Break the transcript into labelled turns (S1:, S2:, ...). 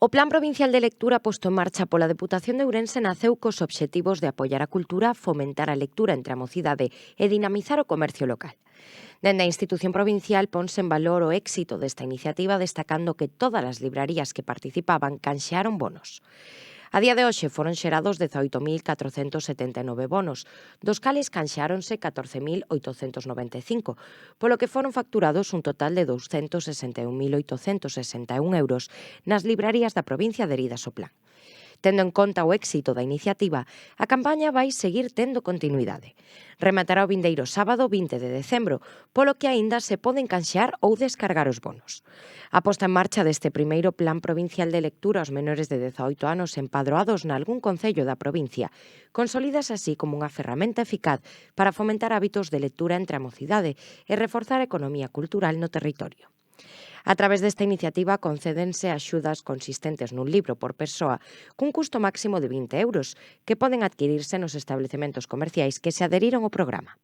S1: O Plan Provincial de Lectura posto en marcha pola Deputación de Ourense naceu cos obxectivos de apoiar a cultura, fomentar a lectura entre a mocidade e dinamizar o comercio local. Dende a institución provincial ponse en valor o éxito desta iniciativa destacando que todas as librarías que participaban canxearon bonos. A día de hoxe foron xerados 18.479 bonos, dos cales canxeáronse 14.895, polo que foron facturados un total de 261.861 euros nas librarías da provincia adheridas ao plan. Tendo en conta o éxito da iniciativa, a campaña vai seguir tendo continuidade. Rematará o vindeiro sábado 20 de decembro, polo que aínda se poden canxear ou descargar os bonos. A posta en marcha deste primeiro Plan Provincial de Lectura aos menores de 18 anos empadroados nalgún concello da provincia consolídase así como unha ferramenta eficaz para fomentar hábitos de lectura entre a mocidade e reforzar a economía cultural no territorio. A través desta iniciativa concédense axudas consistentes nun libro por persoa cun custo máximo de 20 euros que poden adquirirse nos establecementos comerciais que se adheriron ao programa.